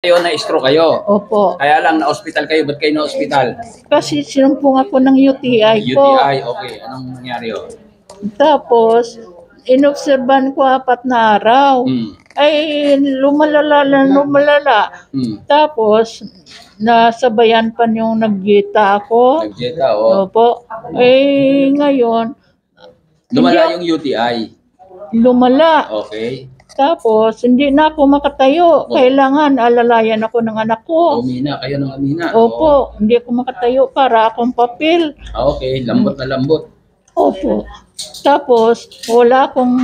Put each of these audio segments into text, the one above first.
Kayo na-stroke kayo. Opo. Kaya lang na-hospital kayo. Ba't kayo na-hospital? Kasi sinumpong ako ng UTI po. UTI, okay. Anong nangyari yun? Tapos, inobserban ko 4 na araw. Ay, lumalala na lumalala. Tapos, nasabayan pa yung naggita ako. Nagjeta, oh. Opo. Eh, ngayon, Lumala yung UTI. lumala. Okay. Tapos, hindi na ako makatayo. Kailangan alalayan ako ng anak ko. Umina, kayo ng umina. Opo, hindi ako makatayo para akong papel. Okay, lambot na lambot. Opo. Tapos, wala akong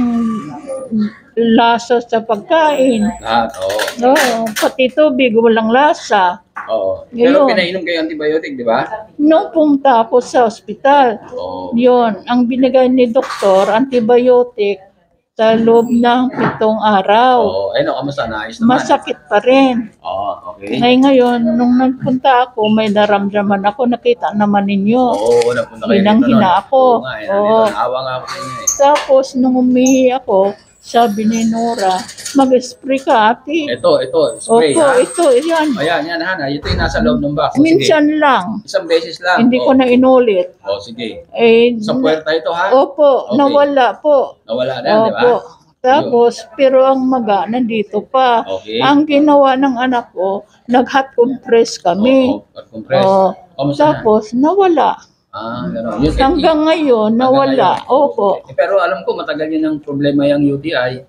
lasa sa pagkain. Lahat, oo. Oo, pati tubig, walang lasa. Oo. Pero Ngayon, pinainom kayo antibiotic, di ba? nung pumunta ako sa ospital, Oo. yun, ang binigay ni doktor, antibiotic, sa loob ng 7 araw. Oo. Ano, kamusta? Naayos naman? Masakit pa rin. Oo, okay. Ngayon, nung nagpunta ako, may naramdaman ako, nakita naman ninyo. Oo, napunta kayo Hinang-hina ako. Oo nga, Oo. naawa nga ako sa inyo eh. Tapos, nung umihi ako, sabi ni Nora, mag-spray ka, ate. Ito, spray Opo, ha? ito, yan. Ayan, Hana. Ito yung nasa loob ng box. O, sige. Minsan lang. Isang beses lang. Hindi ko na inulit. O, sige. Eh, Sa puwerta ito ha? Opo, Okay. nawala po. Nawala na yan, di ba? Opo. Tapos, pero ang maga, nandito pa. Okay. Ang ginawa ng anak ko, nag-hot compress kami. Oo, compress. Oo. Kamusta na? Tapos, nawala. Gano'n. Hanggang ngayon, nawala. Opo. Pero alam ko, matagal yun ang problema yung UTI.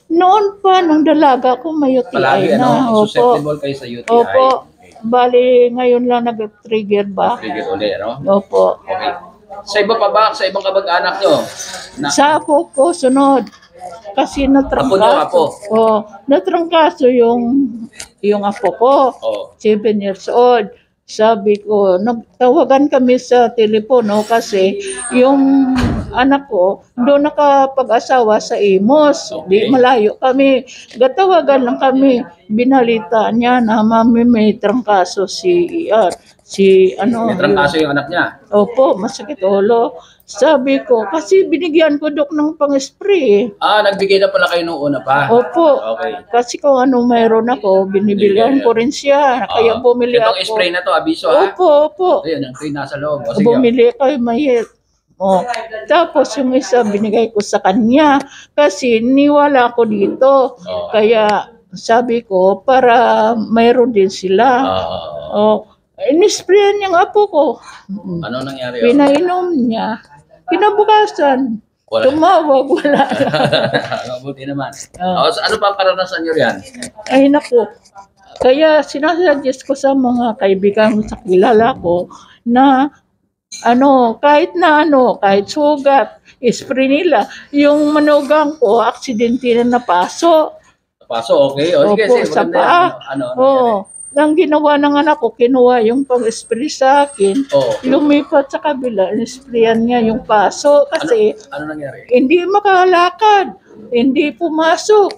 Noon pa, nung dalaga ko, may Palagi, UTI na. Opo. susceptible kayo sa UTI. Opo. Bali, ngayon lang nag-trigger ba? Trigger ulit, no? Opo. Okay. Sa iba pa ba? Sa ibang kamag-anak nyo? Sa apo ko, sunod. Kasi Apo nyo, apo? natrangkaso yung apo ko. Oo. 7 years old. Sabi ko, nagtawagan kami sa telepono kasi yung anak ko doon nakapag-asawa sa Imos. Okay. Di malayo kami. Gatawagan lang kami. Binalita niya na mami may trangkaso si May trangkaso yung anak niya. Opo, masakit ulo. Sabi ko, kasi binigyan ko dok ng pang-spray. Nagbigay na pala kayo nung una pa. Opo. Okay. Kasi kung ano mayroon ako, binibilihan ko rin siya. Kaya bumili Itong ako. spray na to, abiso ha? Opo, opo. Ayun, ang spray nasa loob. O, sige. Bumili kayo mayit. Tapos yung isa binigay ko sa kanya kasi niwala ko dito. Kaya sabi ko para mayroon din sila. Inisprayan yung apo ko. Ano nangyari? Pinainom niya. Kinabukasan, Wala. tumawag, wala. Mabuti naman. Ano pa ang karanasan nyo yan? Ay naku. Kaya sinasuggest ko sa mga kaibigan sa kilala ko na kahit sugat, spray nila. Yung manugang ko, aksidente na napaso. Paso, okay. O, sige, Opo, sige. sa Maganda paa. yan. Ano nangyari? Ang ginawa ng anak ko, kinuha yung pang-spray sa akin. Lumipat sa kabila, sprayan niya yung paso kasi Ano nangyari? hindi makalakad, hindi pumasok.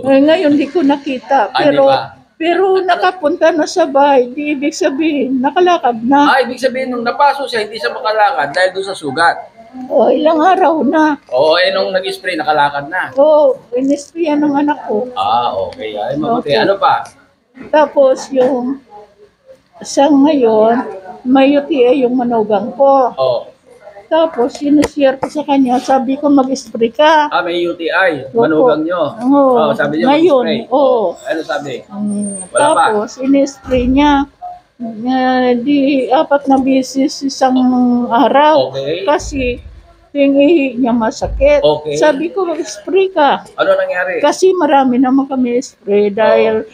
Ngayon, hindi ko nakita. Hindi pa. Pero nakapunta na sa bahay, di ibig sabihin, nakalakad na. Ibig sabihin, nung napaso siya, hindi siya makalakad dahil doon sa sugat. Ilang araw na. Nung nag-spray, nakalakad na. Inisprayan ng anak ko. Okay. Ay, mabuti. Okay. Ano pa? Tapos sa ngayon, may UTI yung manugang ko. Tapos, sinishare ko sa kanya, sabi ko mag-spray ka. May UTI. Opo. Manugang nyo. Oo. Sabi niyo Ngayon, mag-spray. oo. Ano sabi? Wala pa. Tapos, inispray niya. Di 4 na beses isang araw. Okay. Kasi, yung ihi niya masakit. Okay. Sabi ko, mag-spray ka. Ano nangyari? Kasi marami naman kami spray dahil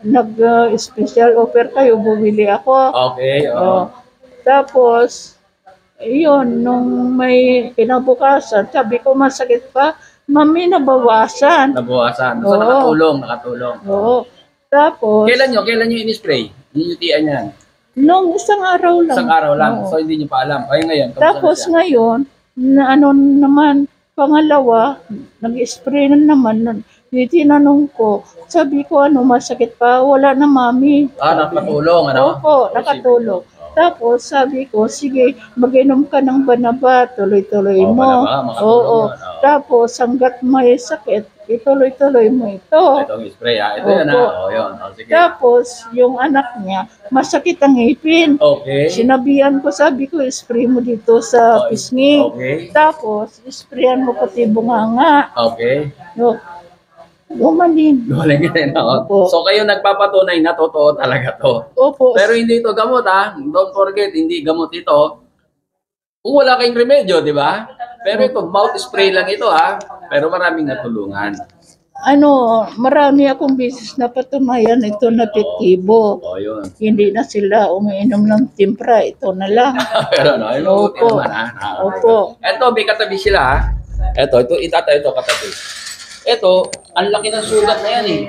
nag-special offer kayo, bumili ako. Okay. Tapos, yun, nung may kinabukasan, sabi ko masakit pa, mami, nabawasan. Nabawasan. So, nakatulong. Oo. Tapos, Kailan nyo in-spray? Yung UTI niyan? nung isang araw lang. Isang araw lang. Oo. So, hindi nyo pa alam. Kaya ngayon, kamusta Tapos na siya? ngayon, naman, pangalawa, nag-spray na naman. Tinanong ko, sabi ko, masakit pa? Wala na, mami. Nakatulong, ano? Opo, nakatulong. Tapos sabi ko, sige, mag-inom ka ng banaba, tuloy-tuloy Oh, mo. banaba, makatulong Oo. yun. Oo. Tapos hanggat may sakit, ituloy-tuloy mo ito. Itong spray ha. Ito yan ha. Opo. O yun. O, sige. Tapos yung anak niya, masakit ang ngipin. Okay. Sinabihan ko, sabi ko, spray mo dito sa Oh, pisngi. okay. Tapos, sprayan mo pati bunganga. Okay. No, gumaling. Galing ka rin ako. Opo. So kayo nagpapatunay na totoo talaga to. Opo. Pero hindi ito gamot ha. Don't forget, hindi gamot ito. Kung wala kayong remedyo, di ba? Pero ito, mouth spray lang ito ha. Pero maraming natulungan. Marami akong bisis na patunayan ito na epektibo. O yun. Hindi na sila umiinom ng timpra, ito na lang. Pero no, ayun mabuti Opo. naman ha. Opo. Ito, may katabi sila ha. Ito, itatay ito katabi. Ito, ang laki ng sugat na yan eh.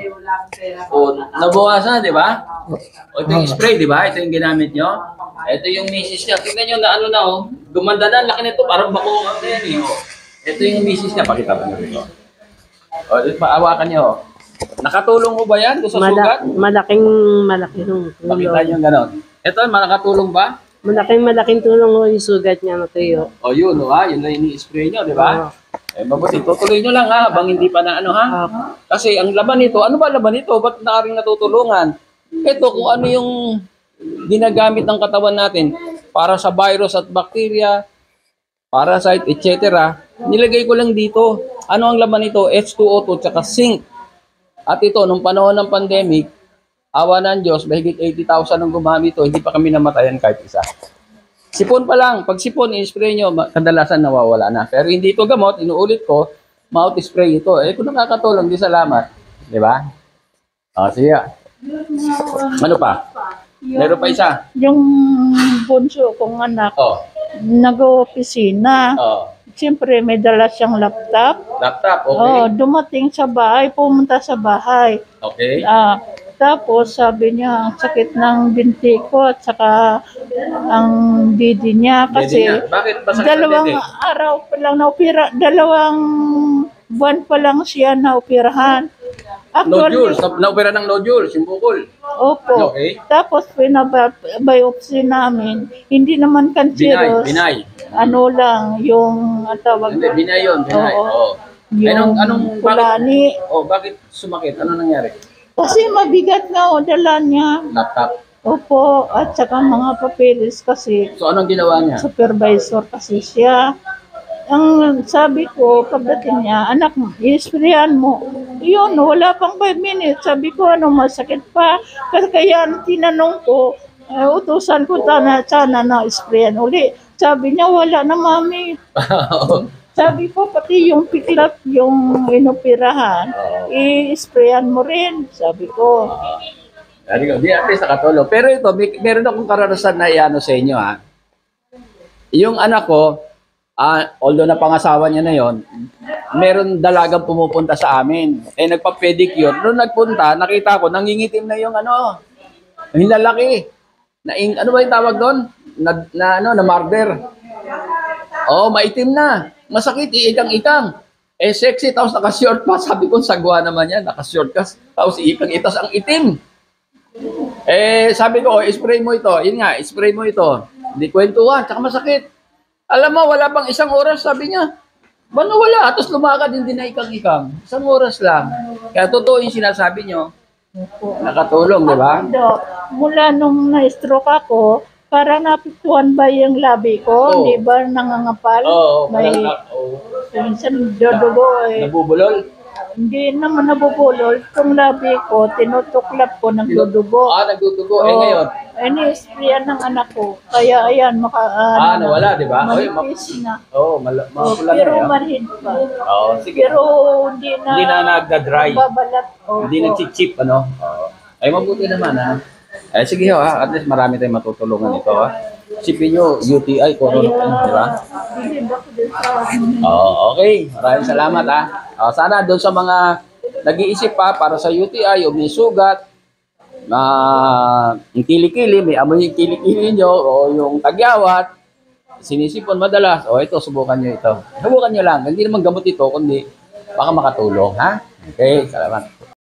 O, nabawasan, di ba? O, ito yung spray, di ba? Ito yung ginamit nyo. Ito yung misis niya. Tingnan nyo na ano na oh. Gumanda na, ang laki nito. Parang bako ang yan eh. O, ito yung misis niya. Pakita ko nyo ito. O, maawakan nyo. Nakatulong mo ba yan? Doon sa sugat? Malaking tulong. Pakita nyo gano'n. Ito, nakatulong ba? Malaking tulong ho yung sugat niya na tuyo. O, yun o ha. Yun na yung spray nyo, di ba? Eh, mabuti. Tutuloy nyo lang ha. Habang hindi pa na ano ha. Kasi ang laban nito, ano ba laban nito? Ba't nakaring natutulungan? Ito, kung ano yung ginagamit ng katawan natin para sa virus at bacteria, parasite, etc. Nilagay ko lang dito. Ano ang laman nito? H2O2 tsaka zinc. At ito, nung panahon ng pandemic, awa ng Diyos, mahigit 80,000 ang gumamit ito, hindi pa kami namatayan kahit isa. Sipon pa lang. Pag sipon, i-spray nyo, kadalasan nawawala na. Pero hindi ito gamot, inuulit ko, mouth spray ito. Eh, kung nakakatulong, di salamat. Di ba? O, sige. Ano pa? Meron pa isa. Yung bunso kong anak, Oh. nag-opisina. Oh. Siyempre, may dala siyang laptop. Laptop, okay. Dumating sa bahay, pumunta sa bahay. Okay. Tapos sabi niya, ang sakit ng binti ko at saka ang didi niya. Kasi Bakit ba sakit ang dalawang dede? araw pa lang na-opera, dalawang buwan pa lang siya na-operahan. Nodules. Naopera ng nodules, yung bukol. Opo. Okay. Tapos pinabiopsy namin, hindi naman cancerous. Binay. Ano lang, yung tawag Hindi, binay yun. Binay. Oo. Oo. yung Bakit? kulani. Bakit sumakit? Ano nangyari? Kasi mabigat nga o dala niya. Laptop. Opo, at saka mga papeles kasi So, anong ginawa niya? supervisor kasi siya. Ang sabi ko, pagdating niya, anak, i-sprayan mo. Yun, wala pang 5 minutes. Sabi ko, ano, masakit pa. Kaya tinanong ko, utusan ko sana na sprayan uli. Sabi niya, wala na, mami. Sabi ko, pati yung piklat, yung inoperahan, i-sprayan mo rin. Sabi ko. Di at least nakatulong. Pero ito, meron akong karanasan na iano sa inyo ha. Yung anak ko, although napangasawa niya na yon, meron dalagang pumupunta sa amin. Eh nagpa-pedicure. Noong nagpunta, nakita ko, nangingitim na yung ano, yung lalaki. Ano ba yung tawag doon? Na marder. Oh, maitim na. Masakit, iikang-ikang. Eh, sexy, tapos naka-short pa. Sabi ko, sagwa naman yan, naka-short ka. Tapos iikang-itas ang itim. Eh, sabi ko, spray mo ito. Yun nga, spray mo ito. Hindi kwentuhan, tsaka masakit. Alam mo, wala pang 1 oras, sabi niya. Bano wala? Tapos lumakad, hindi na ikang-ikang. 1 oras lang. Kaya totoo yung sinasabi nyo. Nakatulong, di ba? Mula nung na-stroke ako, parang napituan ba yung labi ko? Oo. Di ba nangangapal? Oo, May, minsan dodugo eh. nabubulol. Hindi naman nabubulol. Itong labi ko, tinutuklap ko ng dudugo. Nagdudugo. Eh, ngayon. Ini-sprayan ng anak ko. Kaya ayan, Nawala, di ba? manipis na. Mapula Pero na yan. manhid pa. Sige. Pero hindi na nagda-dry. babalat. Hindi nag-chip, ano? Ay, mabuti naman, ha? Eh, sige ho, ha? At least marami tayong matutulungan ito, ha? Sipin nyo, UTI, corona, di ba? Okay. Maraming salamat, ha? Sana doon sa mga nag-iisip pa para sa UTI o may sugat, yung kilikili, may amoy yung kilikili nyo o yung tagyawat, sinisipon madalas, ito, subukan nyo ito. Subukan nyo lang. Hindi naman gamot ito, kundi baka makatulong, ha? Okay, salamat.